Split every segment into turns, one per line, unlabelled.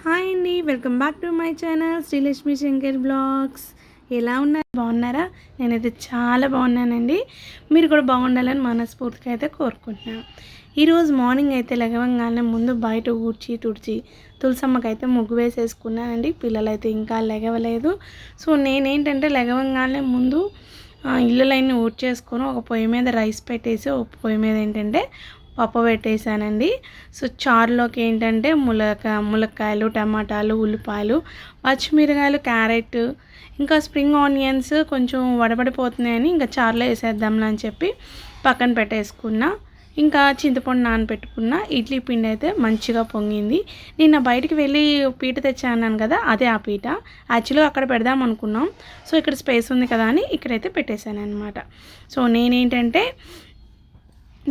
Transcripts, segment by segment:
Hi అండి, welcome back to my channel Srilakshmi Shankar blogs. ఎలా ఉన్నారు? బాగున్నారా? నేనైతే చాలా బాగున్నానండి. మీరు కూడా బాగుండాలని మనస్ఫూర్తిగా అయితే కోరుకుంటున్నాను. ఈరోజు మార్నింగ్ అయితే లెగవంగానే ముందు బయట ఊడ్చి తుడిచి తులసమ్మకైతే ముగ్గు వేసేసుకున్నానండి. పిల్లలైతే ఇంకా లెగవలేదు. సో నేనేంటంటే లెగవంగానే ముందు ఇల్లులన్నీ ఊడ్చేసుకొని ఒక పొయ్యి మీద రైస్ పెట్టేసి ఒక పొయ్యి మీద ఏంటంటే పప్పు పెట్టేశానండి. సో చారులోకి ఏంటంటే ములక్కాయలు, టమాటాలు, ఉల్లిపాయలు, పచ్చిమిరకాయలు, క్యారెట్, ఇంకా స్ప్రింగ్ ఆనియన్స్ కొంచెం వడబడిపోతున్నాయని ఇంకా చారులో వేసేద్దాంలే అని చెప్పి పక్కన పెట్టేసుకున్నా. ఇంకా చింతపండు నానబెట్టుకున్న ఇడ్లీ పిండి అయితే మంచిగా పొంగింది. నిన్న బయటికి వెళ్ళి పీట తెచ్చాను కదా, అదే ఆ పీట. యాక్చువల్గా అక్కడ పెడదాం అనుకున్నాం. సో ఇక్కడ స్పేస్ ఉంది కదా అని ఇక్కడైతే పెట్టేశాను అనమాట. సో నేనేంటంటే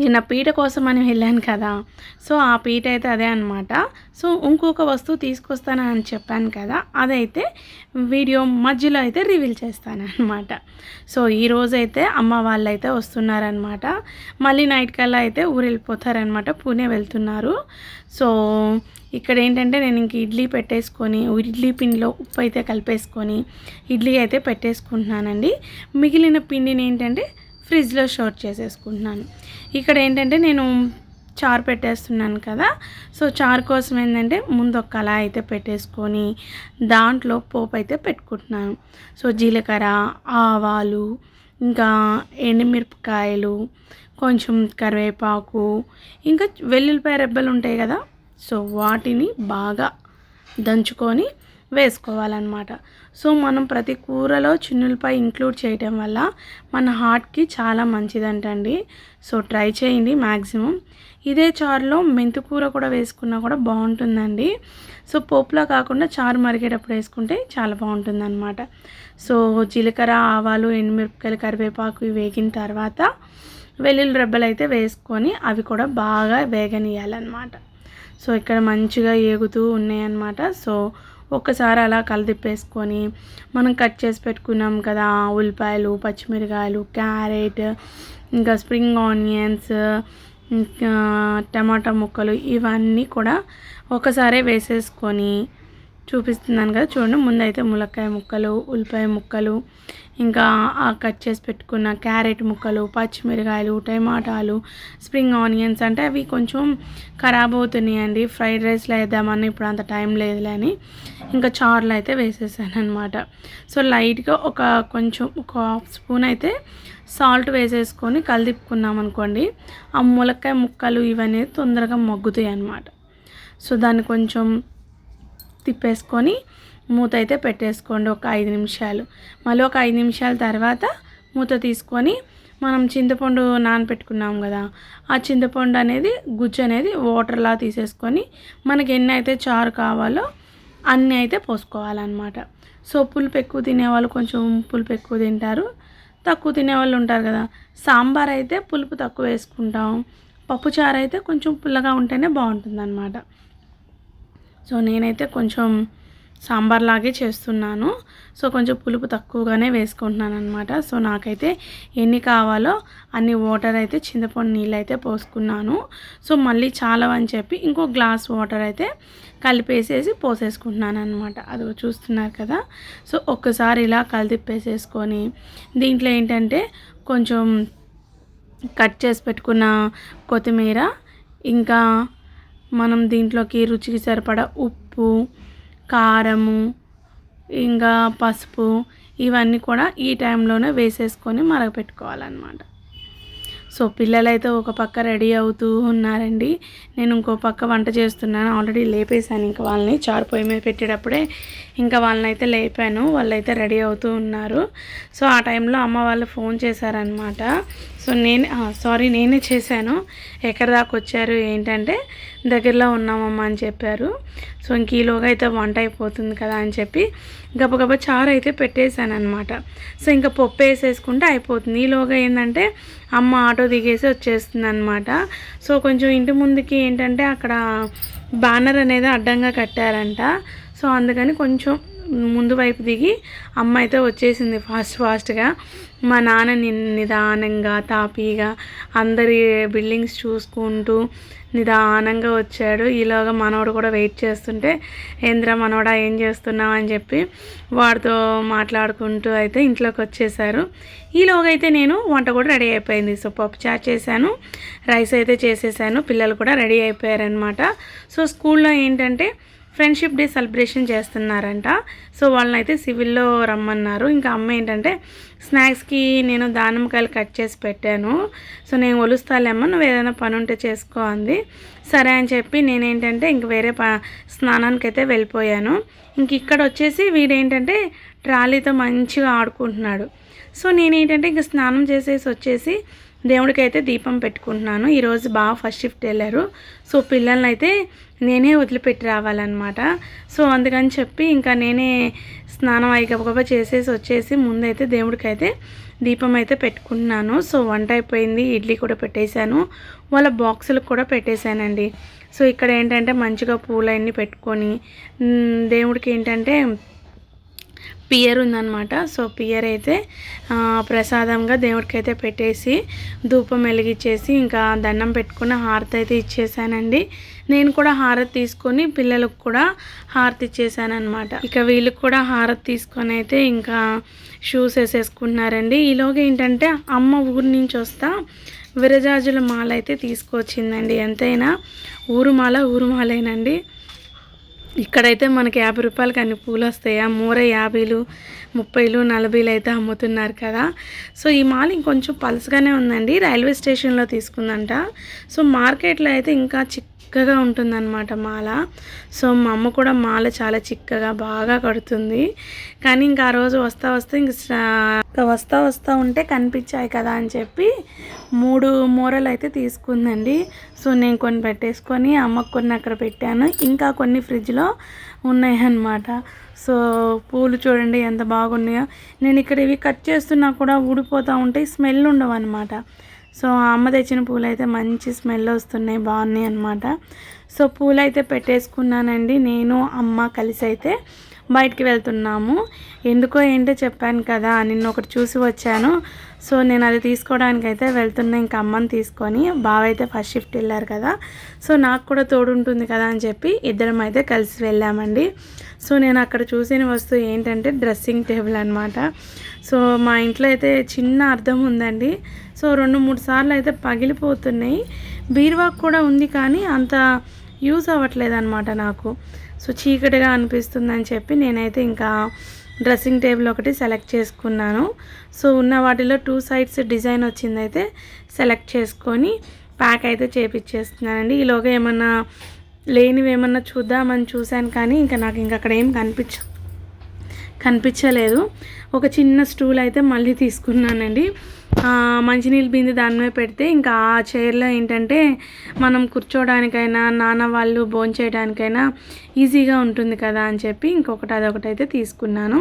నిన్న పీట కోసం అని వెళ్ళాను కదా, సో ఆ పీట అయితే అదే అనమాట. సో ఇంకొక వస్తువు తీసుకొస్తానని చెప్పాను కదా, అదైతే వీడియో మధ్యలో అయితే రివీల్ చేస్తాను అనమాట. సో ఈరోజు అయితే అమ్మ వాళ్ళు అయితే వస్తున్నారనమాట. మళ్ళీ నైట్ కల్లా అయితే ఊరు వెళ్ళిపోతారనమాట, పూణే వెళ్తున్నారు. సో ఇక్కడ ఏంటంటే నేను ఇంక ఇడ్లీ పెట్టేసుకొని ఇడ్లీ పిండిలో ఉప్పు అయితే కలిపేసుకొని ఇడ్లీ అయితే పెట్టేసుకుంటున్నానండి. మిగిలిన పిండిని ఏంటంటే ఫ్రిడ్జ్లో స్టోర్ చేసేసుకుంటున్నాను. ఇక్కడ ఏంటంటే నేను చారు పెట్టేస్తున్నాను కదా, సో చారు కోసం ఏంటంటే ముందు ఒక కళాయి అయితే పెట్టేసుకొని దాంట్లో పోపు అయితే పెట్టుకుంటున్నాను. సో జీలకర్ర, ఆవాలు, ఇంకా ఎండుమిరపకాయలు, కొంచెం కరివేపాకు, ఇంకా వెల్లుల్లిపాయ రెబ్బలు ఉంటాయి కదా, సో వాటిని బాగా దంచుకొని వేసుకోవాలన్నమాట. సో మనం ప్రతి కూరలో చిన్నులపై ఇంక్లూడ్ చేయటం వల్ల మన హార్ట్కి చాలా మంచిదంటండి. సో ట్రై చేయండి మ్యాక్సిమం. ఇదే చారులో మెంతికూర కూడా వేసుకున్నా కూడా బాగుంటుందండి. సో పోపులో కాకుండా చారు మరిగేటప్పుడు వేసుకుంటే చాలా బాగుంటుందన్నమాట. సో జీలకర్ర, ఆవాలు, ఎండుమిరపకాయలు, కరివేపాకు వేగిన తర్వాత వెల్లుల్లి రెబ్బలు అయితే వేసుకొని అవి కూడా బాగా వేగనియాలన్నమాట. సో ఇక్కడ మంచిగా ఏగుతూ ఉన్నాయన్నమాట. సో ఒక్కసారి అలా కలదిప్పేసుకొని మనం కట్ చేసి పెట్టుకున్నాం కదా ఉల్లిపాయలు, పచ్చిమిరకాయలు, క్యారెట్, ఇంకా స్ప్రింగ్ ఆనియన్స్, ఇంకా టమాటా ముక్కలు ఇవన్నీ కూడా ఒకసారి వేసేసుకొని చూపిస్తున్నాను కదా చూడండి. ముందైతే ములక్కాయ ముక్కలు, ఉల్లిపాయ ముక్కలు, ఇంకా కట్ చేసి పెట్టుకున్న క్యారెట్ ముక్కలు, పచ్చిమిరకాయలు, టమాటాలు, స్ప్రింగ్ ఆనియన్స్ అంటే అవి కొంచెం ఖరాబ్ అవుతున్నాయండి. ఫ్రైడ్ రైస్లో వేద్దామని ఇప్పుడు అంత టైం లేదులే అని ఇంకా చారులో అయితే వేసేసాను అనమాట. సో లైట్గా కొంచెం ఒక హాఫ్ స్పూన్ అయితే సాల్ట్ వేసేసుకొని కలిదిప్పుకున్నాం అనుకోండి, ఆ ములక్కాయ ముక్కలు ఇవన్నీ తొందరగా మగ్గుతాయి అన్నమాట. సో దాన్ని కొంచెం తిప్పేసుకొని మూత అయితే పెట్టేసుకోండి ఒక 5 నిమిషాలు. మళ్ళీ ఒక 5 నిమిషాల తర్వాత మూత తీసుకొని మనం చింతపండు నానబెట్టుకున్నాం కదా, ఆ చింతపండు అనేది గుజ్జు అనేది వాటర్లా తీసేసుకొని మనకి ఎన్ని అయితే చారు కావాలో అన్నీ అయితే పోసుకోవాలన్నమాట. సో పులుపు ఎక్కువ తినేవాళ్ళు కొంచెం పులుపు ఎక్కువ తింటారు, తక్కువ తినేవాళ్ళు ఉంటారు కదా. సాంబార్ అయితే పులుపు తక్కువ వేసుకుంటాం, పప్పుచారు అయితే కొంచెం పుల్లగా ఉంటేనే బాగుంటుందన్నమాట. సో నేనైతే కొంచెం సాంబార్ లాగే చేస్తున్నాను. సో కొంచెం పులుపు తక్కువగానే వేసుకుంటున్నాను అనమాట. సో నాకైతే ఎన్ని కావాలో అన్ని వాటర్ అయితే చింతపండు నీళ్ళు అయితే పోసుకున్నాను. సో మళ్ళీ చాలా అని చెప్పి ఇంకో గ్లాస్ వాటర్ అయితే కలిపేసేసి పోసేసుకుంటున్నాను అనమాట. అది చూస్తున్నారు కదా. సో ఒక్కసారి ఇలా కలిపేసేసుకొని దీంట్లో ఏంటంటే కొంచెం కట్ చేసి పెట్టుకున్న కొత్తిమీర, ఇంకా మనం దీంట్లోకి రుచికి సరిపడా ఉప్పు, కారము, ఇంకా పసుపు ఇవన్నీ కూడా ఈ టైంలోనే వేసేసుకొని మరగపెట్టుకోవాలన్నమాట. సో పిల్లలైతే ఒక పక్క రెడీ అవుతూ ఉన్నారండి, నేను ఇంకో పక్క వంట చేస్తున్నాను. ఆల్రెడీ లేపేశాను ఇంకా వాళ్ళని, చారు పొయ్యి మీద పెట్టేటప్పుడే ఇంకా వాళ్ళని అయితే లేపాను. వాళ్ళైతే రెడీ అవుతూ ఉన్నారు. సో ఆ టైంలో అమ్మ వాళ్ళు ఫోన్ చేశారనమాట. సో నేనే చేశాను. ఎక్కడి దాకా వచ్చారు ఏంటంటే దగ్గరలో ఉన్నామమ్మా అని చెప్పారు. సో ఇంక ఈలోగా అయితే వంట అయిపోతుంది కదా అని చెప్పి గబగబా చారు అయితే పెట్టేశాను అనమాట. సో ఇంకా పప్పు వేసేసుకుంటే అయిపోతుంది. ఈలోగా ఏంటంటే అమ్మ ఆటో దిగేసి వచ్చేస్తుంది అనమాట. సో కొంచెం ఇంటి ముందుకి ఏంటంటే అక్కడ బ్యానర్ అనేది అడ్డంగా కట్టారంట. సో అందుకని కొంచెం ముందు వైపు దిగి అమ్మ అయితే వచ్చేసింది ఫాస్ట్గా. మా నాన్న నిదానంగా తాపీగా అందరి బిల్డింగ్స్ చూసుకుంటూ నిదానంగా వచ్చాడు. ఈలోగా మనోడు కూడా వెయిట్ చేస్తుంటే, ఏంద్రా మనోడా ఏం చేస్తున్నావు అని చెప్పి వాడితో మాట్లాడుకుంటూ అయితే ఇంట్లోకి వచ్చేసారు. ఈలోగా అయితే నేను వంట కూడా రెడీ అయిపోయింది. సో పప్పు చారు చేశాను, రైస్ అయితే చేసేసాను, పిల్లలు కూడా రెడీ అయిపోయారనమాట. సో స్కూల్లో ఏంటంటే ఫ్రెండ్షిప్ డే సెలబ్రేషన్ చేస్తున్నారంట. సో వాళ్ళని అయితే సివిల్లో రమ్మన్నారు. ఇంకా అమ్మ ఏంటంటే స్నాక్స్కి నేను దానిమ్మకాయలు కట్ చేసి పెట్టాను. సో నేను ఒలుస్తాలేమ్మా, నువ్వు ఏదైనా పని ఉంటే చేసుకో అంది. సరే అని చెప్పి నేనేంటంటే ఇంక వేరే స్నానానికి అయితే వెళ్ళిపోయాను. ఇంక ఇక్కడ వచ్చేసి వీడేంటంటే ట్రాలీతో మంచిగా ఆడుకుంటున్నాడు. సో నేనేంటంటే ఇంక స్నానం చేసేసి వచ్చేసి దేవుడికి అయితే దీపం పెట్టుకుంటున్నాను. ఈరోజు బాగా ఫస్ట్ షిఫ్ట్ వెళ్ళారు. సో పిల్లల్ని అయితే నేనే వదిలిపెట్టి రావాలన్నమాట. సో అందుకని చెప్పి ఇంకా నేనే స్నానం అయిగబగబా చేసేసి వచ్చేసి ముందైతే దేవుడికి అయితే దీపం అయితే పెట్టుకుంటున్నాను. సో వంట అయిపోయింది, ఇడ్లీ కూడా పెట్టేశాను, వాళ్ళ బాక్సులకు కూడా పెట్టేశానండి. సో ఇక్కడ ఏంటంటే మంచిగా పూలన్నీ పెట్టుకొని దేవుడికి ఏంటంటే పియర్ ఉందన్నమాట. సో పియర్ అయితే ప్రసాదంగా దేవుడికి అయితే పెట్టేసి ధూపం వెలిగించేసి ఇంకా దండం పెట్టుకుని హారతి అయితే ఇచ్చేసానండి. నేను కూడా హారతి తీసుకొని పిల్లలకు కూడా హారతి ఇచ్చేసాను అనమాట. ఇక వీళ్ళకి కూడా హారతి తీసుకొని అయితే ఇంకా షూస్ వేసేసుకుంటున్నారండి. ఈలోగా ఏంటంటే అమ్మ ఊరి నుంచి వస్తా విరజాజుల మాల అయితే తీసుకొచ్చిందండి. ఎంతైనా ఊరు మాలేనండి. ఇక్కడైతే మనకి 50 రూపాయలకి అన్ని పూలు వస్తాయి. ఆ మూర 50, 30, 40 అయితే అమ్ముతున్నారు కదా. సో ఈ మాల ఇంకొంచెం పలుసగానే ఉందండి. రైల్వే స్టేషన్లో తీసుకుందంట. సో మార్కెట్లో అయితే ఇంకా చిక్కగా ఉంటుందన్నమాట మాల. సో మా అమ్మ కూడా మాల చాలా చిక్కగా బాగా కడుతుంది. కానీ ఇంకా ఆ రోజు ఇంకా వస్తా ఉంటే కనిపించాయి కదా అని చెప్పి 3 మూరలు అయితే తీసుకుందండి. సో నేను కొన్ని పెట్టేసుకొని అమ్మకు కొన్ని అక్కడ పెట్టాను, ఇంకా కొన్ని ఫ్రిడ్జ్లో ఉన్నాయన్నమాట. సో పూలు చూడండి ఎంత బాగున్నాయో. నేను ఇక్కడ ఇవి కట్ చేస్తున్నా కూడా ఊడిపోతూ ఉంటాయి, స్మెల్ ఉండవు అనమాట. సో అమ్మ తెచ్చిన పూలు అయితే మంచి స్మెల్ వస్తున్నాయి, బాగున్నాయి అనమాట. సో పూలు అయితే పెట్టేసుకున్నానండి. నేను అమ్మ కలిసి అయితే బయటికి వెళ్తున్నాము. ఎందుకో ఏంటో చెప్పాను కదా, నిన్న ఒకటి చూసి వచ్చాను. సో నేను అది తీసుకోవడానికి అయితే వెళ్తున్నా. ఇంకా అమ్మని తీసుకొని బావ అయితే ఫస్ట్ షిఫ్ట్ వెళ్ళారు కదా, సో నాకు కూడా తోడు ఉంటుంది కదా అని చెప్పి ఇద్దరం అయితే కలిసి వెళ్ళామండి. సో నేను అక్కడ చూసిన వస్తువు ఏంటంటే డ్రెస్సింగ్ టేబుల్ అనమాట. సో మా ఇంట్లో అయితే చిన్న అర్థం ఉందండి. సో 2-3 సార్లు అయితే పగిలిపోతున్నాయి. బీరువాకు కూడా ఉంది కానీ అంత యూజ్ అవ్వట్లేదు అనమాట నాకు. సో చీకటిగా అనిపిస్తుందని చెప్పి నేనైతే ఇంకా డ్రెస్సింగ్ టేబుల్ ఒకటి సెలెక్ట్ చేసుకున్నాను. సో ఉన్న వాటిలో 2 సైడ్స్ డిజైన్ వచ్చిందైతే సెలెక్ట్ చేసుకొని ప్యాక్ అయితే చేపించేస్తున్నానండి. ఈలోగా ఏమన్నా లేనివి ఏమన్నా చూద్దామని చూశాను కానీ ఇంకా నాకు అక్కడ ఏం కనిపించలేదు. ఒక చిన్న స్టూల్ అయితే మళ్ళీ తీసుకున్నానండి. మంచినీళ్ళ బిందె దాని మీద పెడితే ఇంకా ఆ చైర్లో ఏంటంటే మనం కూర్చోడానికైనా నాన్న వాళ్ళు భోంచేయడానికైనా ఈజీగా ఉంటుంది కదా అని చెప్పి అదొకటి అయితే తీసుకున్నాను.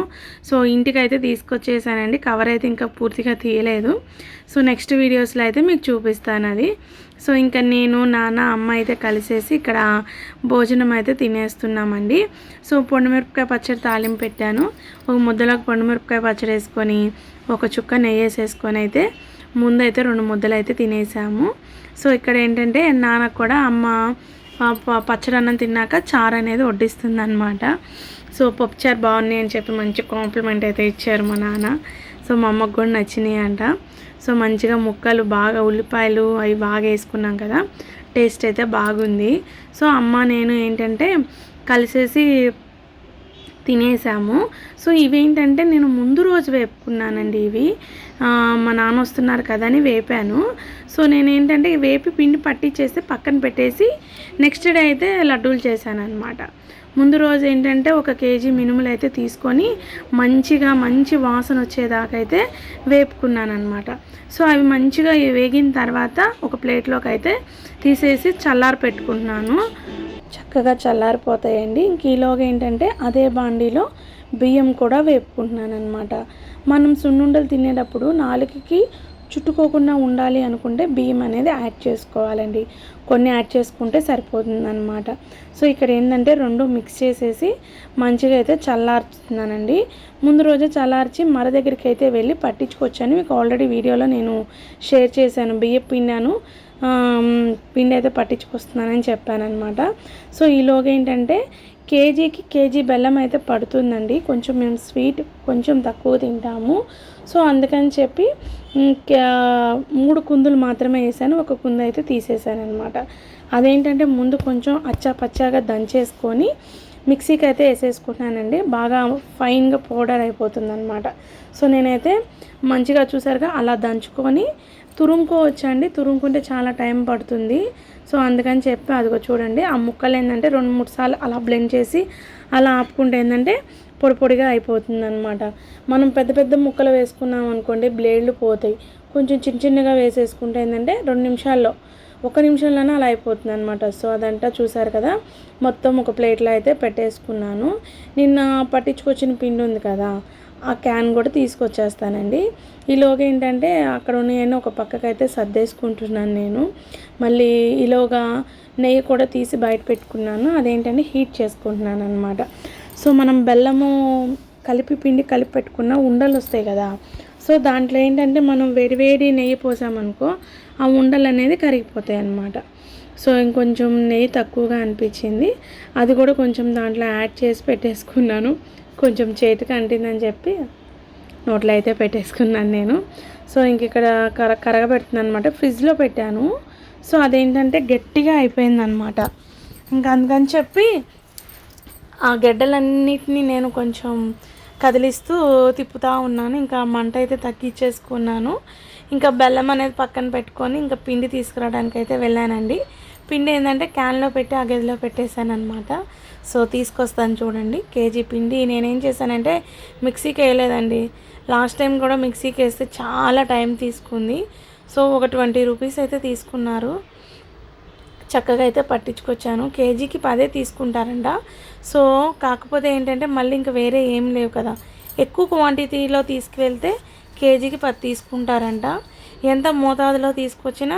సో ఇంటికైతే తీసుకొచ్చేసానండి. కవర్ అయితే ఇంకా పూర్తిగా తీయలేదు. సో నెక్స్ట్ వీడియోస్లో అయితే మీకు చూపిస్తాను అది. సో ఇంకా నేను నాన్న అమ్మ అయితే కలిసేసి ఇక్కడ భోజనం అయితే తినేస్తున్నామండి. సో పొండుమిరపకాయ పచ్చడి తాలింపు పెట్టాను. ఒక ముద్దలోకి పొండుమిరపకాయ పచ్చడి వేసుకొని ఒక చుక్క నెయ్యి వేసేసుకొని అయితే ముందైతే 2 ముద్దలు అయితే తినేసాము. సో ఇక్కడ ఏంటంటే నాన్నకు కూడా అమ్మ పచ్చడి అన్నం తిన్నాక చారు అనేది వడ్డిస్తుంది అనమాట. సో పప్పుచారు బాగున్నాయి అని చెప్పి మంచి కాంప్లిమెంట్ అయితే ఇచ్చారు మా నాన్న. సో మా అమ్మకు కూడా నచ్చినాయి అంట. సో మంచిగా ముక్కలు బాగా ఉల్లిపాయలు అవి బాగా వేసుకున్నాం కదా, టేస్ట్ అయితే బాగుంది. సో అమ్మ నేను ఏంటంటే కలిసేసి తినేసాము. సో ఇవేంటంటే నేను ముందు రోజు వేపుకున్నానండి. ఇవి మా నాన్న వస్తున్నారు కదా అని వేపాను. సో నేనేంటంటే వేపి పిండి పట్టించేస్తే పక్కన పెట్టేసి నెక్స్ట్ డే అయితే లడ్డూలు చేశాను అనమాట. ముందు రోజు ఏంటంటే 1 కేజీ మినుములు అయితే తీసుకొని మంచి వాసన వచ్చేదాకా అయితే వేపుకున్నాను అనమాట. సో అవి మంచిగా వేగిన తర్వాత ఒక ప్లేట్లోకి అయితే తీసేసి చల్లారి పెట్టుకుంటున్నాను. చక్కగా చల్లారిపోతాయండి. ఈలోగా ఏంటంటే అదే బాండీలో బియ్యం కూడా వేపుకుంటున్నాను అనమాట. మనం సున్నుండలు తినేటప్పుడు నాలుకకి చుట్టుకోకుండా ఉండాలి అనుకుంటే బియ్యం అనేది యాడ్ చేసుకోవాలండి. కొన్ని యాడ్ చేసుకుంటే సరిపోతుందన్నమాట. సో ఇక్కడ ఏంటంటే రెండు మిక్స్ చేసేసి మంచిగా అయితే చల్లార్చుతున్నానండి. ముందు రోజే చల్లార్చి మర దగ్గరికి అయితే వెళ్ళి పట్టించుకొచ్చాను. మీకు ఆల్రెడీ వీడియోలో నేను షేర్ చేశాను. బియ్యం పిండి అయితే పట్టించుకొస్తున్నానని చెప్పానమాట. సో ఈలోగా ఏంటంటే కేజీకి కేజీ బెల్లం అయితే పడుతుందండి. కొంచెం మేము స్వీట్ కొంచెం తక్కువ తింటాము. సో అందుకని చెప్పి 3 కుందులు మాత్రమే వేసాను. 1 కుందు అయితే తీసేసాను అనమాట. అదేంటంటే ముందు కొంచెం పచ్చాగా దంచేసుకొని మిక్సీకి అయితే వేసేసుకుంటున్నానండి. బాగా ఫైన్గా పౌడర్ అయిపోతుంది అనమాట. సో నేనైతే మంచిగా చూసారుగా అలా దంచుకొని తురుముకోవచ్చండి. తురుముకుంటే చాలా టైం పడుతుంది. సో అందుకని చెప్పి అదిగో చూడండి, ఆ ముక్కలు ఏంటంటే 2-3 సార్లు అలా బ్లెండ్ చేసి అలా ఆపుకుంటే ఏంటంటే పొడి పొడిగా అయిపోతుంది అనమాట. మనం పెద్ద పెద్ద ముక్కలు వేసుకున్నాం అనుకోండి బ్లేడ్లు పోతాయి. కొంచెం చిన్నగా వేసేసుకుంటే ఏంటంటే 2 నిమిషాల్లో 1 నిమిషంలోనే అలా అయిపోతుంది అనమాట. సో అదంతా చూసారు కదా, మొత్తం ఒక ప్లేట్లో అయితే పెట్టేసుకున్నాను. నిన్న పట్టించుకొచ్చిన పిండి ఉంది కదా, ఆ క్యాన్ కూడా తీసుకొచ్చేస్తానండి. ఈలోగా ఏంటంటే అక్కడ ఉన్నాయని ఒక పక్కకైతే సర్దేసుకుంటున్నాను నేను. మళ్ళీ ఈలోగా నెయ్యి కూడా తీసి బయట పెట్టుకున్నాను. అదేంటంటే హీట్ చేసుకుంటున్నాను అనమాట. సో మనం బెల్లము పిండి కలిపి పెట్టుకున్న ఉండలు వస్తాయి కదా, సో దాంట్లో ఏంటంటే మనం వేడి నెయ్యి పోసామనుకో ఆ ఉండలు అనేది కరిగిపోతాయి అన్నమాట. సో ఇంకొంచెం నెయ్యి తక్కువగా అనిపించింది, అది కూడా కొంచెం దాంట్లో యాడ్ చేసి పెట్టేసుకున్నాను. కొంచెం చేతికి అంటిందని చెప్పి నోట్లో అయితే పెట్టేసుకున్నాను నేను. సో ఇంక ఇక్కడ కరగబెడుతున్నాను అనమాట. ఫ్రిడ్జ్లో పెట్టాను. సో అదేంటంటే గట్టిగా అయిపోయిందనమాట. ఇంకా అందుకని చెప్పి ఆ గడ్డలన్నిటినీ నేను కొంచెం కదిలిస్తూ తిప్పుతూ ఉన్నాను. ఇంకా మంట అయితే తగ్గించేసుకున్నాను. ఇంకా బెల్లం అనేది పక్కన పెట్టుకొని ఇంకా పిండి తీసుకురావడానికి అయితే వెళ్ళానండి. పిండి ఏంటంటే క్యాన్లో పెట్టి ఆ గదిలో పెట్టేశాను అనమాట. సో తీసుకొస్తాను చూడండి. కేజీ పిండి నేనేం చేశానంటే మిక్సీకి వేయలేదండి. లాస్ట్ టైం కూడా మిక్సీకి వేస్తే చాలా టైం తీసుకుంది. సో ఒక 20 రూపీస్ అయితే తీసుకున్నారు. చక్కగా అయితే పట్టించుకొచ్చాను. కేజీకి 10 తీసుకుంటారంట. సో కాకపోతే ఏంటంటే మళ్ళీ ఇంకా వేరే ఏం లేవు కదా, ఎక్కువ క్వాంటిటీలో తీసుకువెళ్తే కేజీకి 10 తీసుకుంటారంట. ఎంత మోతాదులో తీసుకొచ్చినా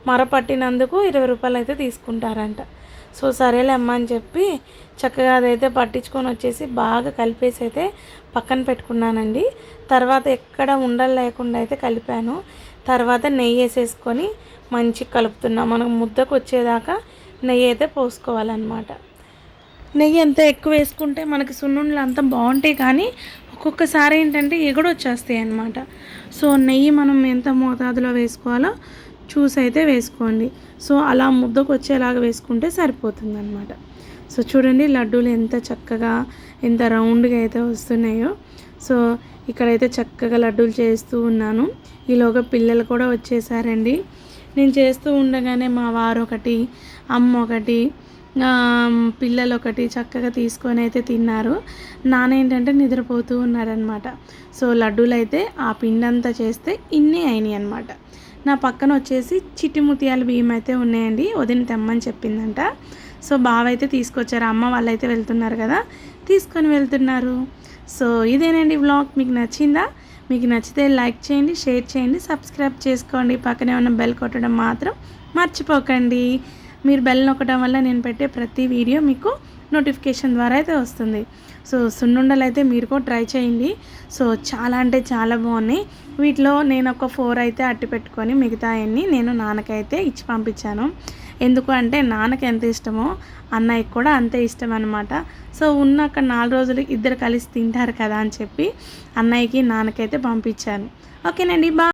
మర పట్టినందుకు 20 రూపాయలు అయితే తీసుకుంటారంట. సో సరేలే అమ్మ అని చెప్పి చక్కగా అదైతే పట్టించుకొని వచ్చేసి బాగా కలిపేసి అయితే పక్కన పెట్టుకున్నానండి. తర్వాత ఎక్కడ ఉండలు లేకుండా అయితే కలిపాను. తర్వాత నెయ్యి వేసేసుకొని మంచిగా కలుపుతున్నా. మనకు ముద్దకు వచ్చేదాకా నెయ్యి అయితే పోసుకోవాలన్నమాట. నెయ్యి ఎంత ఎక్కువ వేసుకుంటే మనకి సున్నుండలు అంత బాగుంటాయి, కానీ ఒక్కొక్కసారి ఏంటంటే ఎగడొచ్చేస్తాయి అన్నమాట. సో నెయ్యి మనం ఎంత మోతాదులో వేసుకోవాలో చూసి అయితే వేసుకోండి. సో అలా ముద్దకు వచ్చేలాగా వేసుకుంటే సరిపోతుంది అన్నమాట. సో చూడండి లడ్డూలు ఎంత చక్కగా ఎంత రౌండ్గా అయితే వస్తున్నాయో. సో ఇక్కడైతే చక్కగా లడ్డూలు చేస్తూ ఉన్నాను. ఈలోగా పిల్లలు కూడా వచ్చేసారండి. నేను చేస్తూ ఉండగానే మా వారు ఒకటి, అమ్మ ఒకటి, పిల్లలు ఒకటి చక్కగా తీసుకొని అయితే తిన్నారు. నాన్న ఏంటంటే నిద్రపోతూ ఉన్నారనమాట. సో లడ్డూలు అయితే ఆ పిండి అంతా చేస్తే ఇన్ని అయినాయి అనమాట. నా పక్కన వచ్చేసి చిట్టి ముత్యాల బియ్యం అయితే ఉన్నాయండి. వదిన తెమ్మని చెప్పిందంట. సో బావ అయితే తీసుకొచ్చారు. అమ్మ వాళ్ళు అయితే వెళ్తున్నారు కదా, తీసుకొని వెళ్తున్నారు. సో ఇదేనండి వ్లాగ్. మీకు నచ్చిందా? మీకు నచ్చితే లైక్ చేయండి, షేర్ చేయండి, సబ్స్క్రైబ్ చేసుకోండి. పక్కనే ఉన్న బెల్ కొట్టడం మాత్రం మర్చిపోకండి. మీరు బెల్ నొక్కడం వల్ల నేను పెట్టే ప్రతి వీడియో మీకు నోటిఫికేషన్ ద్వారా అయితే వస్తుంది. సో సున్నుండలు అయితే మీరు కూడా ట్రై చేయండి. సో చాలా అంటే చాలా బాగున్నాయి. వీటిలో నేను ఒక 4 అయితే అట్టి పెట్టుకొని మిగతా అన్నీ నేను నాన్నకైతే ఇచ్చి పంపించాను. ఎందుకు అంటే నాన్నకి ఎంత ఇష్టమో అన్నయ్యకి కూడా అంతే ఇష్టం అనమాట. సో ఉన్నాక 4 రోజులు ఇద్దరు కలిసి తింటారు కదా అని చెప్పి అన్నయ్యకి నాన్నకైతే పంపించాను. ఓకేనండి, బాయ్.